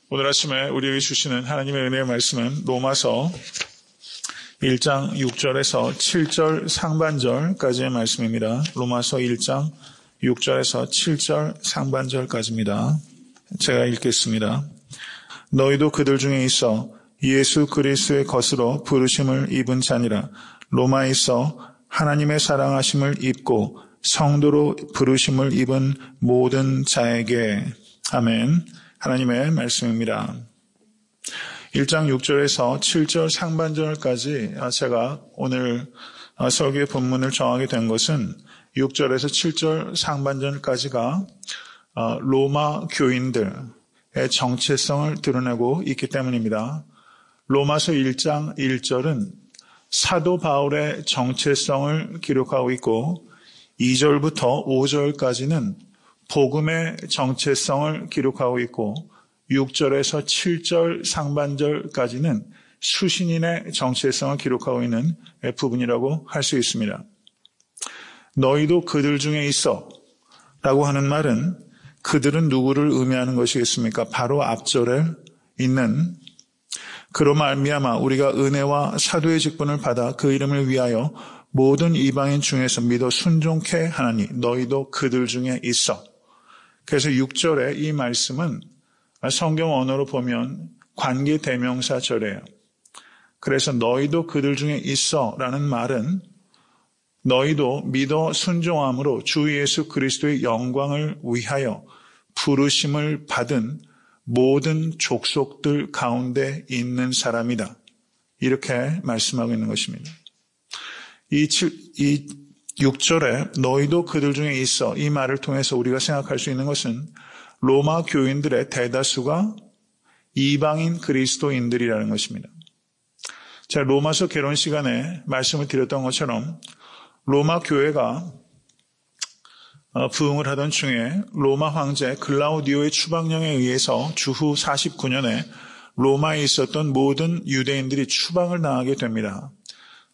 오늘 아침에 우리에게 주시는 하나님의 은혜의 말씀은 로마서 1장 6절에서 7절 상반절까지의 말씀입니다. 로마서 1장 6절에서 7절 상반절까지입니다. 제가 읽겠습니다. 너희도 그들 중에 있어 예수 그리스도의 것으로 부르심을 입은 자니라. 로마에 있어 하나님의 사랑하심을 입고 성도로 부르심을 입은 모든 자에게. 아멘. 하나님의 말씀입니다. 1장 6절에서 7절 상반절까지 제가 오늘 설교의 본문을 정하게 된 것은 6절에서 7절 상반절까지가 로마 교인들의 정체성을 드러내고 있기 때문입니다. 로마서 1장 1절은 사도 바울의 정체성을 기록하고 있고 2절부터 5절까지는 복음의 정체성을 기록하고 있고 6절에서 7절 상반절까지는 수신인의 정체성을 기록하고 있는 부분이라고 할 수 있습니다. 너희도 그들 중에 있어 라고 하는 말은 그들은 누구를 의미하는 것이겠습니까? 바로 앞절에 있는 그로 말미암아 우리가 은혜와 사도의 직분을 받아 그 이름을 위하여 모든 이방인 중에서 믿어 순종케 하나니 너희도 그들 중에 있어. 그래서 6절의 이 말씀은 성경 언어로 보면 관계 대명사절이에요. 그래서 너희도 그들 중에 있어 라는 말은 너희도 믿어 순종함으로 주 예수 그리스도의 영광을 위하여 부르심을 받은 모든 족속들 가운데 있는 사람이다. 이렇게 말씀하고 있는 것입니다. 이 6절에 너희도 그들 중에 있어 이 말을 통해서 우리가 생각할 수 있는 것은 로마 교인들의 대다수가 이방인 그리스도인들이라는 것입니다. 제가 로마서 개론 시간에 말씀을 드렸던 것처럼 로마 교회가 부흥을 하던 중에 로마 황제 글라우디오의 추방령에 의해서 주후 49년에 로마에 있었던 모든 유대인들이 추방을 당하게 됩니다.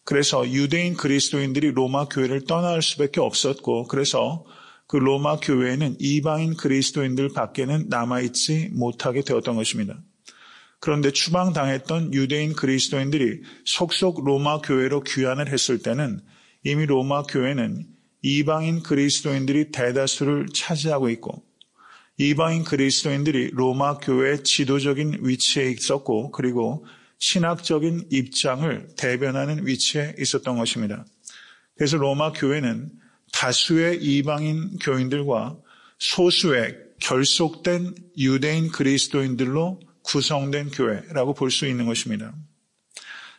그래서 유대인 그리스도인들이 로마 교회를 떠날 수밖에 없었고 그래서 그 로마 교회에는 이방인 그리스도인들 밖에는 남아있지 못하게 되었던 것입니다. 그런데 추방당했던 유대인 그리스도인들이 속속 로마 교회로 귀환을 했을 때는 이미 로마 교회는 이방인 그리스도인들이 대다수를 차지하고 있고 이방인 그리스도인들이 로마 교회의 지도적인 위치에 있었고 그리고 신학적인 입장을 대변하는 위치에 있었던 것입니다. 그래서 로마 교회는 다수의 이방인 교인들과 소수의 결속된 유대인 그리스도인들로 구성된 교회라고 볼 수 있는 것입니다.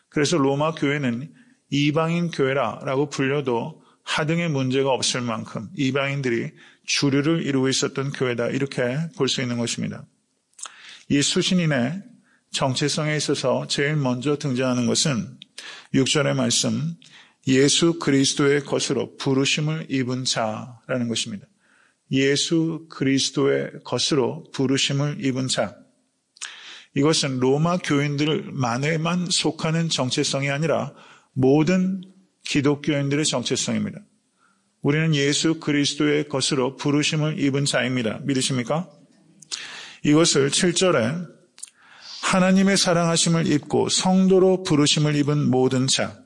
그래서 로마 교회는 이방인 교회라고 불려도 하등의 문제가 없을 만큼 이방인들이 주류를 이루고 있었던 교회다 이렇게 볼 수 있는 것입니다. 이 수신인의 정체성에 있어서 제일 먼저 등장하는 것은 6절의 말씀 예수 그리스도의 것으로 부르심을 입은 자라는 것입니다. 예수 그리스도의 것으로 부르심을 입은 자. 이것은 로마 교인들만에만 속하는 정체성이 아니라 모든 기독교인들의 정체성입니다. 우리는 예수 그리스도의 것으로 부르심을 입은 자입니다. 믿으십니까? 이것을 7절에 하나님의 사랑하심을 입고 성도로 부르심을 입은 모든 자.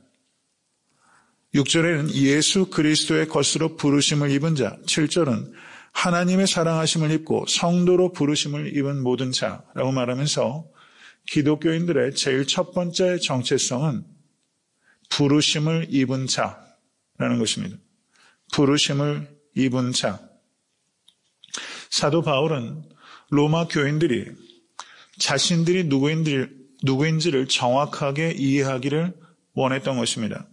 6절에는 예수 그리스도의 것으로 부르심을 입은 자. 7절은 하나님의 사랑하심을 입고 성도로 부르심을 입은 모든 자라고 말하면서 기독교인들의 제일 첫 번째 정체성은 부르심을 입은 자라는 것입니다. 부르심을 입은 자. 사도 바울은 로마 교인들이 자신들이 누구인지를 정확하게 이해하기를 원했던 것입니다.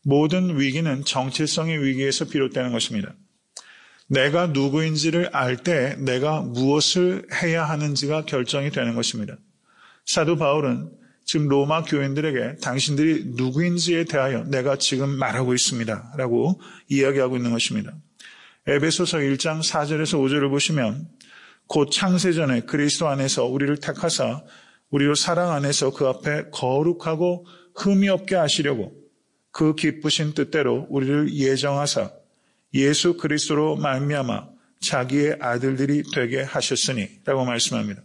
모든 위기는 정체성의 위기에서 비롯되는 것입니다. 내가 누구인지를 알 때 내가 무엇을 해야 하는지가 결정이 되는 것입니다. 사도 바울은 지금 로마 교인들에게 당신들이 누구인지에 대하여 내가 지금 말하고 있습니다 라고 이야기하고 있는 것입니다. 에베소서 1장 4절에서 5절을 보시면 곧 창세전에 그리스도 안에서 우리를 택하사 우리로 사랑 안에서 그 앞에 거룩하고 흠이 없게 하시려고 그 기쁘신 뜻대로 우리를 예정하사 예수 그리스도로 말미암아 자기의 아들들이 되게 하셨으니 라고 말씀합니다.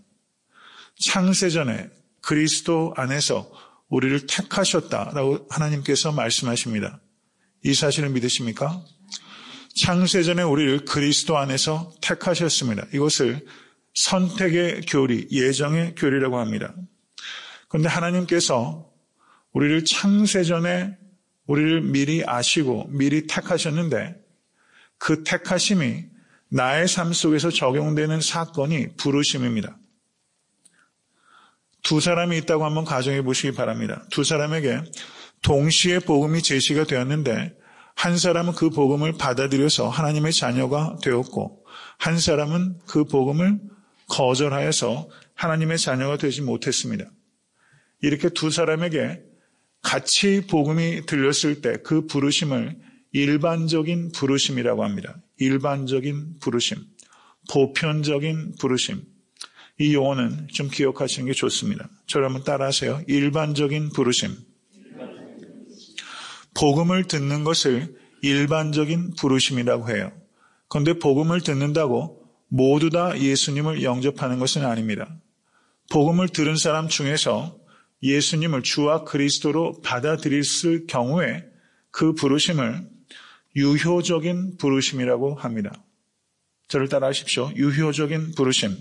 창세전에 그리스도 안에서 우리를 택하셨다라고 하나님께서 말씀하십니다. 이 사실을 믿으십니까? 창세전에 우리를 그리스도 안에서 택하셨습니다. 이것을 선택의 교리, 예정의 교리라고 합니다. 그런데 하나님께서 우리를 창세전에 우리를 미리 아시고 미리 택하셨는데 그 택하심이 나의 삶 속에서 적용되는 사건이 부르심입니다. 두 사람이 있다고 한번 가정해 보시기 바랍니다. 두 사람에게 동시에 복음이 제시가 되었는데 한 사람은 그 복음을 받아들여서 하나님의 자녀가 되었고 한 사람은 그 복음을 거절하여서 하나님의 자녀가 되지 못했습니다. 이렇게 두 사람에게 같이 복음이 들렸을 때 그 부르심을 일반적인 부르심이라고 합니다. 일반적인 부르심, 보편적인 부르심. 이 용어는 좀 기억하시는 게 좋습니다. 저를 한번 따라하세요. 일반적인 부르심. 복음을 듣는 것을 일반적인 부르심이라고 해요. 그런데 복음을 듣는다고 모두 다 예수님을 영접하는 것은 아닙니다. 복음을 들은 사람 중에서 예수님을 주와 그리스도로 받아들일 경우에 그 부르심을 유효적인 부르심이라고 합니다. 저를 따라하십시오. 유효적인 부르심.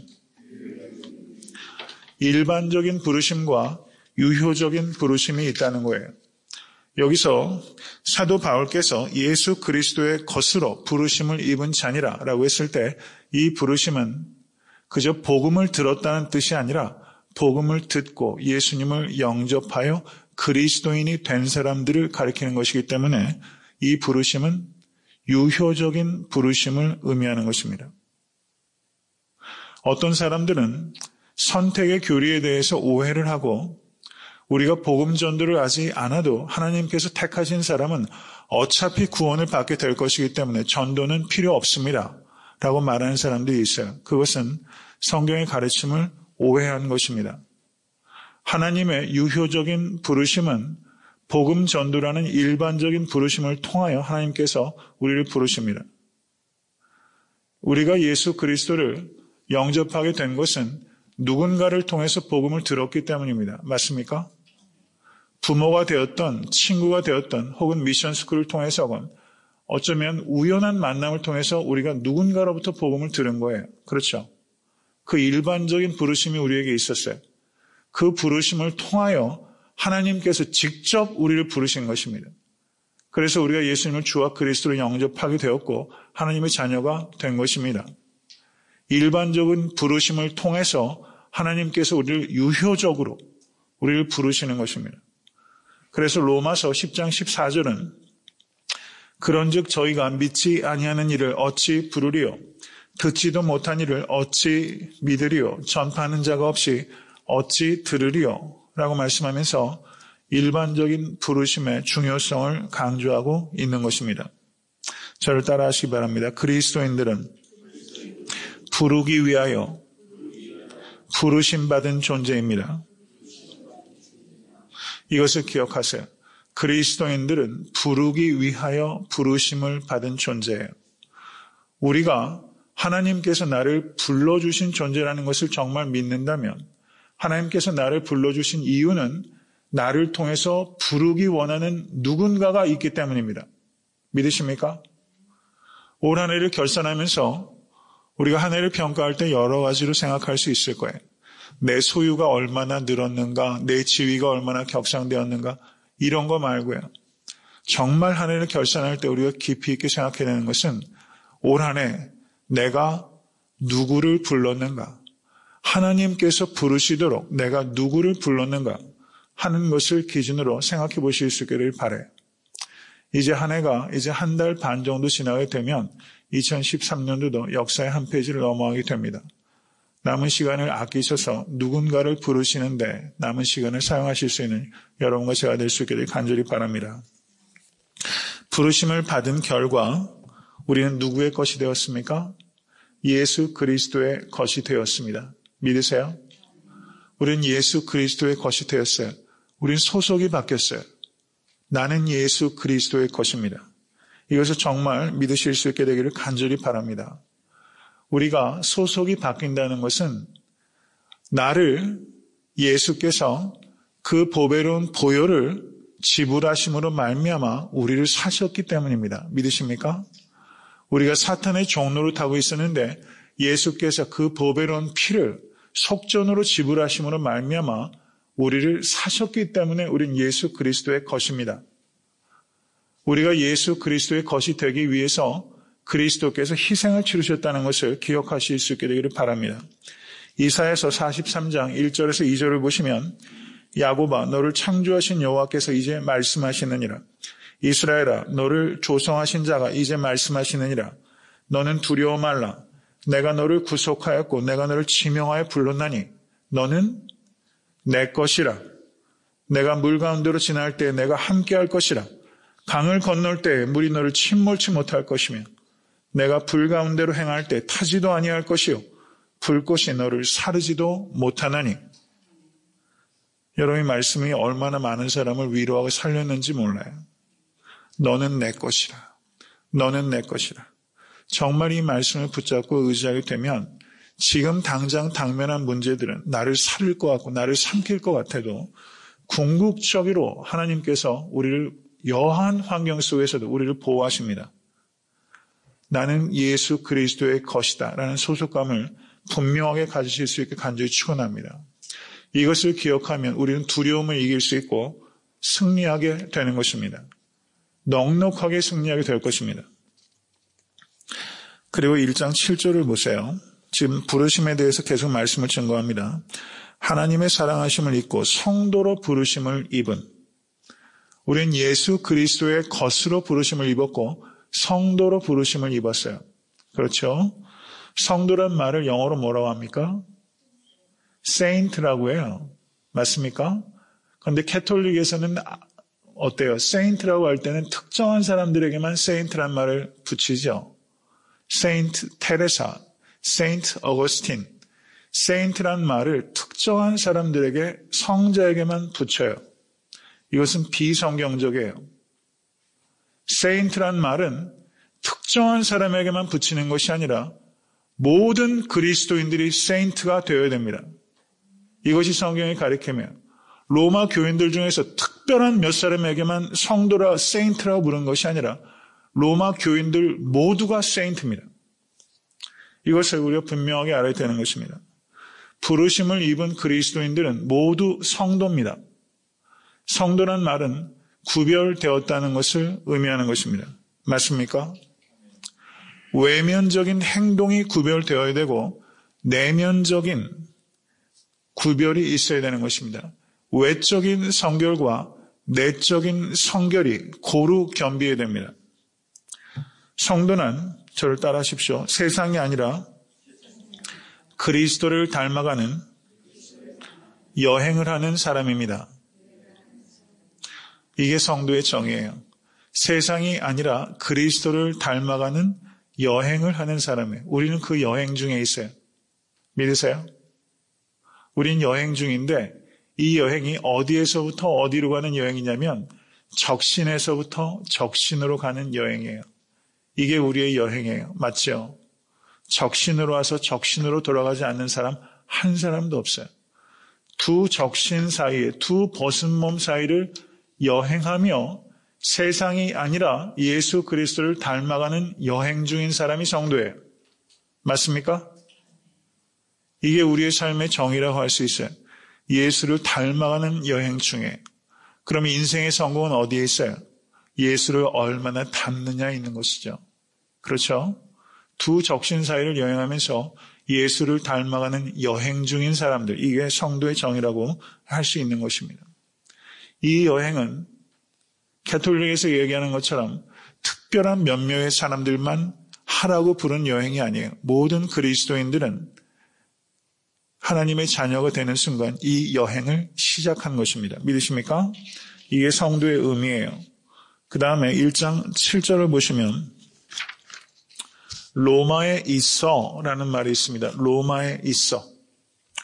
일반적인 부르심과 유효적인 부르심이 있다는 거예요. 여기서 사도 바울께서 예수 그리스도의 것으로 부르심을 입은 자니라라고 했을 때 이 부르심은 그저 복음을 들었다는 뜻이 아니라 복음을 듣고 예수님을 영접하여 그리스도인이 된 사람들을 가리키는 것이기 때문에 이 부르심은 유효적인 부르심을 의미하는 것입니다. 어떤 사람들은 선택의 교리에 대해서 오해를 하고 우리가 복음 전도를 하지 않아도 하나님께서 택하신 사람은 어차피 구원을 받게 될 것이기 때문에 전도는 필요 없습니다. 라고 말하는 사람들이 있어요. 그것은 성경의 가르침을 오해한 것입니다. 하나님의 유효적인 부르심은 복음 전도라는 일반적인 부르심을 통하여 하나님께서 우리를 부르십니다. 우리가 예수 그리스도를 영접하게 된 것은 누군가를 통해서 복음을 들었기 때문입니다. 맞습니까? 부모가 되었던, 친구가 되었던, 혹은 미션스쿨을 통해서건 어쩌면 우연한 만남을 통해서 우리가 누군가로부터 복음을 들은 거예요. 그렇죠? 그 일반적인 부르심이 우리에게 있었어요. 그 부르심을 통하여 하나님께서 직접 우리를 부르신 것입니다. 그래서 우리가 예수님을 주와 그리스도를 영접하게 되었고 하나님의 자녀가 된 것입니다. 일반적인 부르심을 통해서 하나님께서 우리를 유효적으로 우리를 부르시는 것입니다. 그래서 로마서 10장 14절은 그런즉 저희가 믿지 아니하는 일을 어찌 부르리요 듣지도 못한 일을 어찌 믿으리요 전파하는 자가 없이 어찌 들으리요 라고 말씀하면서 일반적인 부르심의 중요성을 강조하고 있는 것입니다. 저를 따라 하시기 바랍니다. 그리스도인들은 부르기 위하여 부르심받은 존재입니다. 이것을 기억하세요. 그리스도인들은 부르기 위하여 부르심을 받은 존재예요. 우리가 하나님께서 나를 불러주신 존재라는 것을 정말 믿는다면 하나님께서 나를 불러주신 이유는 나를 통해서 부르기 원하는 누군가가 있기 때문입니다. 믿으십니까? 올 한 해를 결산하면서 우리가 한 해를 평가할 때 여러 가지로 생각할 수 있을 거예요. 내 소유가 얼마나 늘었는가, 내 지위가 얼마나 격상되었는가, 이런 거 말고요. 정말 한 해를 결산할 때 우리가 깊이 있게 생각해야 되는 것은 올 한 해 내가 누구를 불렀는가, 하나님께서 부르시도록 내가 누구를 불렀는가 하는 것을 기준으로 생각해 보실 수 있기를 바라요. 이제 한 해가 이제 한 달 반 정도 지나게 되면 2013년도도 역사의 한 페이지를 넘어가게 됩니다. 남은 시간을 아끼셔서 누군가를 부르시는데 남은 시간을 사용하실 수 있는 여러분과 제가 될 수 있기를 간절히 바랍니다. 부르심을 받은 결과 우리는 누구의 것이 되었습니까? 예수 그리스도의 것이 되었습니다. 믿으세요? 우리는 예수 그리스도의 것이 되었어요. 우리는 소속이 바뀌었어요. 나는 예수 그리스도의 것입니다. 이것을 정말 믿으실 수 있게 되기를 간절히 바랍니다. 우리가 소속이 바뀐다는 것은 나를 예수께서 그 보배로운 보혈을 지불하심으로 말미암아 우리를 사셨기 때문입니다. 믿으십니까? 우리가 사탄의 종로를 타고 있었는데 예수께서 그 보배로운 피를 속전으로 지불하심으로 말미암아 우리를 사셨기 때문에 우린 예수 그리스도의 것입니다. 우리가 예수 그리스도의 것이 되기 위해서 그리스도께서 희생을 치르셨다는 것을 기억하실 수 있게 되기를 바랍니다. 이사야서 43장 1절에서 2절을 보시면 야곱아 너를 창조하신 여호와께서 이제 말씀하시느니라. 이스라엘아 너를 조성하신 자가 이제 말씀하시느니라. 너는 두려워 말라. 내가 너를 구속하였고 내가 너를 지명하여 불렀나니 너는 내 것이라. 내가 물 가운데로 지날 때 내가 함께할 것이라. 강을 건널 때 물이 너를 침몰치 못할 것이며 내가 불 가운데로 행할 때 타지도 아니할 것이요 불꽃이 너를 사르지도 못하나니. 여러분의 말씀이 얼마나 많은 사람을 위로하고 살렸는지 몰라요. 너는 내 것이라. 너는 내 것이라. 정말 이 말씀을 붙잡고 의지하게 되면 지금 당장 당면한 문제들은 나를 살릴 것 같고 나를 삼킬 것 같아도 궁극적으로 하나님께서 우리를 여한 환경 속에서도 우리를 보호하십니다. 나는 예수 그리스도의 것이다 라는 소속감을 분명하게 가지실 수 있게 간절히 축원합니다. 이것을 기억하면 우리는 두려움을 이길 수 있고 승리하게 되는 것입니다. 넉넉하게 승리하게 될 것입니다. 그리고 1장 7절을 보세요. 지금 부르심에 대해서 계속 말씀을 증거합니다. 하나님의 사랑하심을 입고 성도로 부르심을 입은. 우리는 예수 그리스도의 것으로 부르심을 입었고 성도로 부르심을 입었어요. 그렇죠? 성도란 말을 영어로 뭐라고 합니까? saint라고 해요. 맞습니까? 그런데 캐톨릭에서는 어때요? saint라고 할 때는 특정한 사람들에게만 saint란 말을 붙이죠. Saint Teresa, Saint Augustine. saint란 말을 특정한 사람들에게 성자에게만 붙여요. 이것은 비성경적이에요. saint란 말은 특정한 사람에게만 붙이는 것이 아니라 모든 그리스도인들이 saint가 되어야 됩니다. 이것이 성경이 가리키며 로마 교인들 중에서 특별한 몇 사람에게만 성도라 saint라고 부른 것이 아니라 로마 교인들 모두가 saint입니다. 이것을 우리가 분명하게 알아야 되는 것입니다. 부르심을 입은 그리스도인들은 모두 성도입니다. 성도란 말은 구별되었다는 것을 의미하는 것입니다. 맞습니까? 외면적인 행동이 구별되어야 되고 내면적인 구별이 있어야 되는 것입니다. 외적인 성결과 내적인 성결이 고루 겸비해야 됩니다. 성도는 저를 따라하십시오. 세상이 아니라 그리스도를 닮아가는 여행을 하는 사람입니다. 이게 성도의 정의예요. 세상이 아니라 그리스도를 닮아가는 여행을 하는 사람이에요. 우리는 그 여행 중에 있어요. 믿으세요? 우린 여행 중인데 이 여행이 어디에서부터 어디로 가는 여행이냐면 적신에서부터 적신으로 가는 여행이에요. 이게 우리의 여행이에요. 맞죠? 적신으로 와서 적신으로 돌아가지 않는 사람 한 사람도 없어요. 두 적신 사이에 두 벗은 몸 사이를 여행하며 세상이 아니라 예수 그리스도를 닮아가는 여행 중인 사람이 성도예요. 맞습니까? 이게 우리의 삶의 정의라고 할 수 있어요. 예수를 닮아가는 여행 중에. 그럼 인생의 성공은 어디에 있어요? 예수를 얼마나 닮느냐에 있는 것이죠. 그렇죠? 두 적신 사이를 여행하면서 예수를 닮아가는 여행 중인 사람들, 이게 성도의 정의라고 할 수 있는 것입니다. 이 여행은 캐톨릭에서 얘기하는 것처럼 특별한 몇 명의 사람들만 하라고 부른 여행이 아니에요. 모든 그리스도인들은 하나님의 자녀가 되는 순간 이 여행을 시작한 것입니다. 믿으십니까? 이게 성도의 의미예요. 그 다음에 1장 7절을 보시면 로마에 있어 라는 말이 있습니다. 로마에 있어.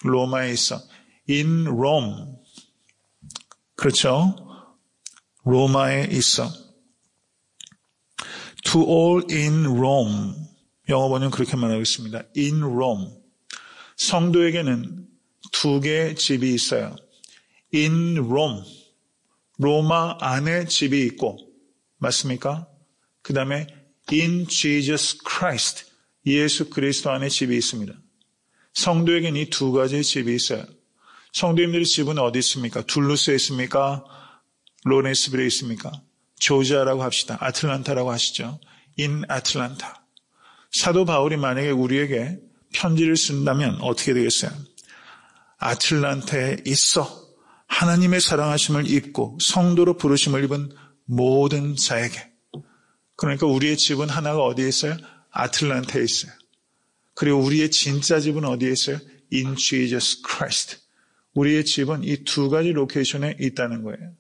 로마에 있어. In Rome. 그렇죠? 로마에 있어. To all in Rome. 영어 번역은 그렇게 말하고 있습니다. In Rome. 성도에게는 두 개의 집이 있어요. In Rome, 로마 안에 집이 있고, 맞습니까? 그 다음에 in Jesus Christ, 예수 그리스도 안에 집이 있습니다. 성도에게는 이 두 가지의 집이 있어요. 성도님들의 집은 어디 있습니까? 둘루스에 있습니까? 로렌스빌에 있습니까? 조지아라고 합시다. 아틀란타라고 하시죠. in 아틀란타. 사도 바울이 만약에 우리에게 편지를 쓴다면 어떻게 되겠어요? 아틀란타에 있어 하나님의 사랑하심을 입고 성도로 부르심을 입은 모든 자에게. 그러니까 우리의 집은 하나가 어디에 있어요? 아틀란타에 있어요. 그리고 우리의 진짜 집은 어디에 있어요? In Jesus Christ. 우리의 집은 이 두 가지 로케이션에 있다는 거예요.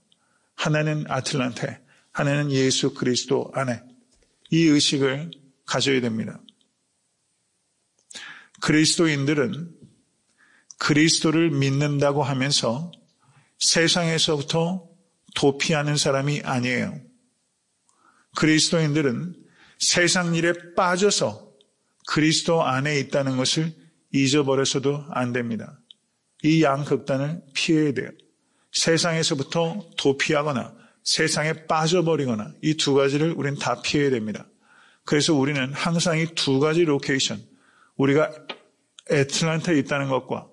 하나는 아틀란타에, 하나는 예수 그리스도 안에. 이 의식을 가져야 됩니다. 그리스도인들은 그리스도를 믿는다고 하면서 세상에서부터 도피하는 사람이 아니에요. 그리스도인들은 세상 일에 빠져서 그리스도 안에 있다는 것을 잊어버려서도 안 됩니다. 이 양극단을 피해야 돼요. 세상에서부터 도피하거나 세상에 빠져버리거나 이 두 가지를 우리는 다 피해야 됩니다. 그래서 우리는 항상 이 두 가지 로케이션, 우리가 애틀란타에 있다는 것과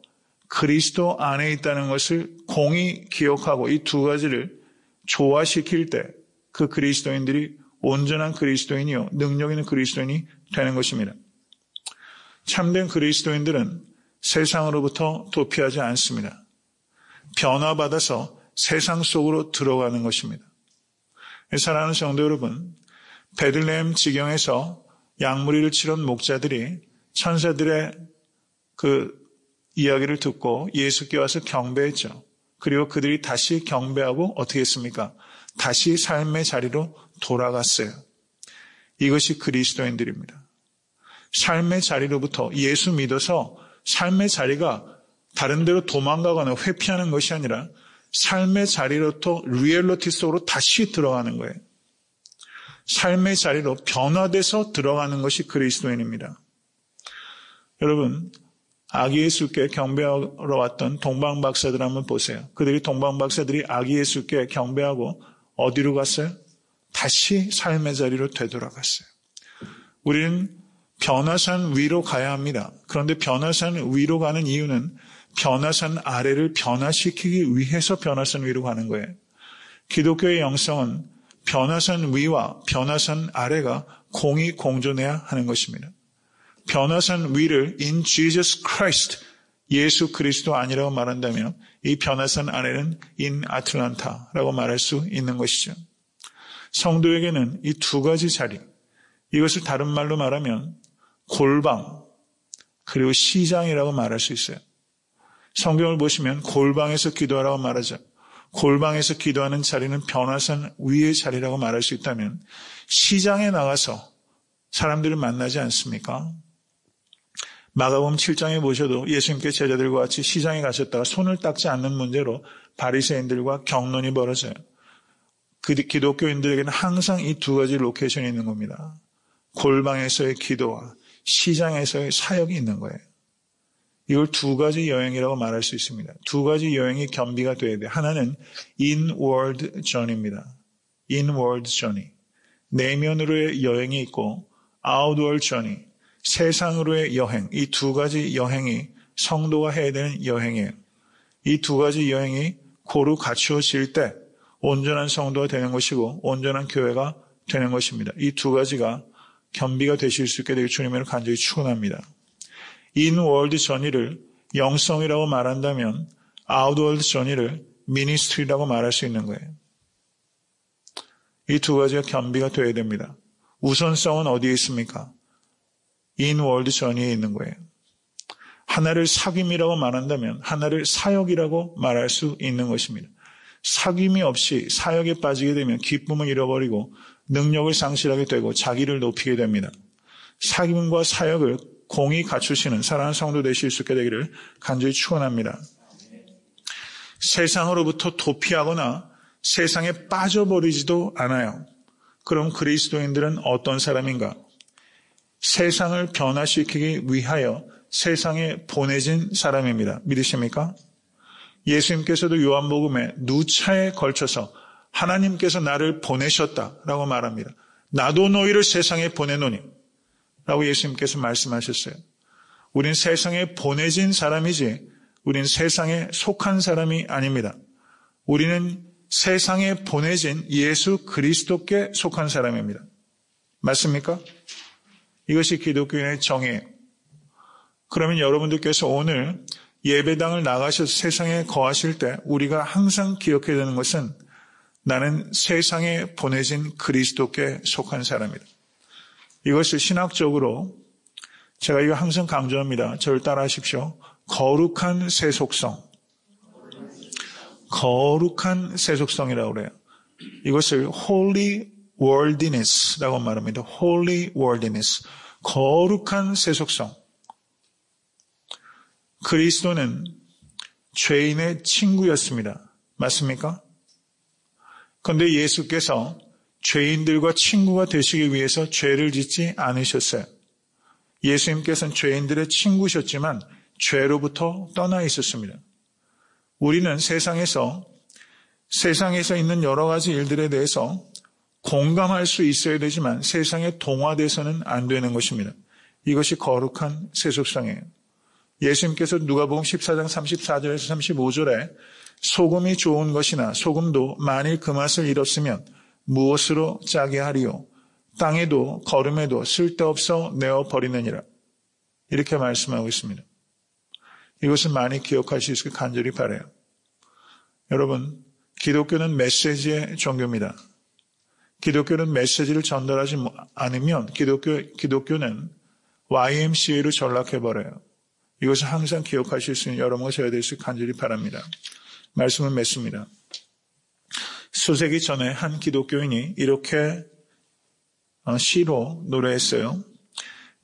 그리스도 안에 있다는 것을 공히 기억하고 이 두 가지를 조화시킬 때 그 그리스도인들이 온전한 그리스도인이요 능력 있는 그리스도인이 되는 것입니다. 참된 그리스도인들은 세상으로부터 도피하지 않습니다. 변화받아서 세상 속으로 들어가는 것입니다. 사랑하는 성도 여러분, 베들레헴 지경에서 양무리를 치른 목자들이 천사들의 그 이야기를 듣고 예수께 와서 경배했죠. 그리고 그들이 다시 경배하고 어떻게 했습니까? 다시 삶의 자리로 돌아갔어요. 이것이 그리스도인들입니다. 삶의 자리로부터 예수 믿어서 삶의 자리가 다른 데로 도망가거나 회피하는 것이 아니라 삶의 자리로부터 리얼리티 속으로 다시 들어가는 거예요. 삶의 자리로 변화돼서 들어가는 것이 그리스도인입니다. 여러분, 아기 예수께 경배하러 왔던 동방박사들 한번 보세요. 동방박사들이 아기 예수께 경배하고 어디로 갔어요? 다시 삶의 자리로 되돌아갔어요. 우리는 변화산 위로 가야 합니다. 그런데 변화산 위로 가는 이유는 변화산 아래를 변화시키기 위해서 변화산 위로 가는 거예요. 기독교의 영성은 변화산 위와 변화산 아래가 공히 공존해야 하는 것입니다. 변화산 위를 in Jesus Christ, 예수 그리스도 아니라고 말한다면 이 변화산 아래는 in 아틀란타라고 말할 수 있는 것이죠. 성도에게는 이 두 가지 자리, 이것을 다른 말로 말하면 골방 그리고 시장이라고 말할 수 있어요. 성경을 보시면 골방에서 기도하라고 말하죠. 골방에서 기도하는 자리는 변화산 위의 자리라고 말할 수 있다면 시장에 나가서 사람들을 만나지 않습니까? 마가복음 7장에 보셔도 예수님께 제자들과 같이 시장에 가셨다가 손을 닦지 않는 문제로 바리새인들과 격론이 벌어져요. 기독교인들에게는 항상 이 두 가지 로케이션이 있는 겁니다. 골방에서의 기도와 시장에서의 사역이 있는 거예요. 이걸 두 가지 여행이라고 말할 수 있습니다. 두 가지 여행이 겸비가 돼야 돼요. 하나는 inward journey입니다. inward journey. 내면으로의 여행이 있고 outward journey. 세상으로의 여행. 이 두 가지 여행이 성도가 해야 되는 여행이에요. 이 두 가지 여행이 고루 갖추어질 때 온전한 성도가 되는 것이고 온전한 교회가 되는 것입니다. 이 두 가지가 겸비가 되실 수 있게 되길 주님으로 간절히 축원합니다. 인월드 전의를 영성이라고 말한다면 아웃월드 전의를 미니스트리라고 말할 수 있는 거예요. 이 두 가지가 겸비가 되어야 됩니다. 우선성은 어디에 있습니까? 인월드 전의에 있는 거예요. 하나를 사귐이라고 말한다면 하나를 사역이라고 말할 수 있는 것입니다. 사귐이 없이 사역에 빠지게 되면 기쁨을 잃어버리고 능력을 상실하게 되고 자기를 높이게 됩니다. 사귐과 사역을 공히 갖추시는 사랑하는 성도 되실 수 있게 되기를 간절히 축원합니다. 세상으로부터 도피하거나 세상에 빠져버리지도 않아요. 그럼 그리스도인들은 어떤 사람인가? 세상을 변화시키기 위하여 세상에 보내진 사람입니다. 믿으십니까? 예수님께서도 요한복음에 누차에 걸쳐서 하나님께서 나를 보내셨다라고 말합니다. 나도 너희를 세상에 보내노니 라고 예수님께서 말씀하셨어요. 우린 세상에 보내진 사람이지 우린 세상에 속한 사람이 아닙니다. 우리는 세상에 보내진 예수 그리스도께 속한 사람입니다. 맞습니까? 이것이 기독교인의 정의예요. 그러면 여러분들께서 오늘 예배당을 나가셔서 세상에 거하실 때 우리가 항상 기억해야 되는 것은 나는 세상에 보내진 그리스도께 속한 사람이다. 이것을 신학적으로 제가 이거 항상 강조합니다. 저를 따라하십시오. 거룩한 세속성. 거룩한 세속성이라고 그래요. 이것을 holy worldliness라고 말합니다. holy worldliness. 거룩한 세속성. 그리스도는 죄인의 친구였습니다. 맞습니까? 그런데 예수께서 죄인들과 친구가 되시기 위해서 죄를 짓지 않으셨어요. 예수님께서는 죄인들의 친구셨지만 죄로부터 떠나 있었습니다. 우리는 세상에서 있는 여러 가지 일들에 대해서 공감할 수 있어야 되지만 세상에 동화돼서는 안 되는 것입니다. 이것이 거룩한 세속성이에요. 예수님께서 누가복음 14장 34절에서 35절에 소금이 좋은 것이나 소금도 만일 그 맛을 잃었으면 무엇으로 짜게 하리요? 땅에도 거름에도 쓸데없어 내어버리느니라. 이렇게 말씀하고 있습니다. 이것을 많이 기억하실 수 있게 간절히 바라요. 여러분, 기독교는 메시지의 종교입니다. 기독교는 메시지를 전달하지 않으면 기독교는 YMCA로 전락해버려요. 이것을 항상 기억하실 수 있는 여러분과 저야 될 수 있게 간절히 바랍니다. 말씀을 맺습니다. 수세기 전에 한 기독교인이 이렇게 시로 노래했어요.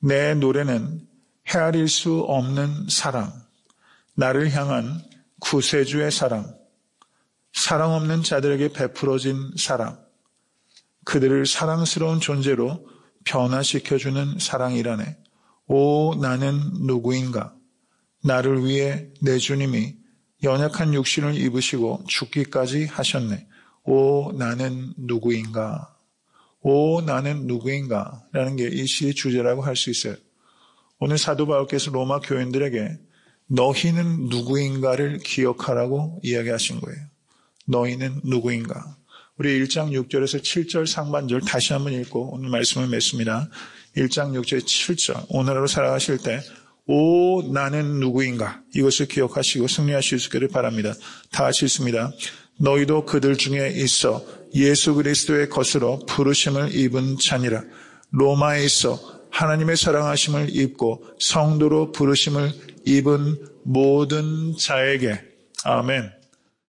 내 노래는 헤아릴 수 없는 사랑, 나를 향한 구세주의 사랑, 사랑 없는 자들에게 베풀어진 사랑, 그들을 사랑스러운 존재로 변화시켜주는 사랑이라네. 오, 나는 누구인가? 나를 위해 내 주님이 연약한 육신을 입으시고 죽기까지 하셨네. 오, 나는 누구인가? 오, 나는 누구인가? 라는 게 이 시의 주제라고 할 수 있어요. 오늘 사도 바울께서 로마 교인들에게 너희는 누구인가를 기억하라고 이야기하신 거예요. 너희는 누구인가? 우리 1장 6절에서 7절 상반절 다시 한번 읽고 오늘 말씀을 맺습니다. 1장 6절 7절 오늘 하루 살아가실 때 오, 나는 누구인가? 이것을 기억하시고 승리하실 수 있기를 바랍니다. 다 같이 읽습니다. 너희도 그들 중에 있어 예수 그리스도의 것으로 부르심을 입은 자니라. 로마에 있어 하나님의 사랑하심을 입고 성도로 부르심을 입은 모든 자에게. 아멘.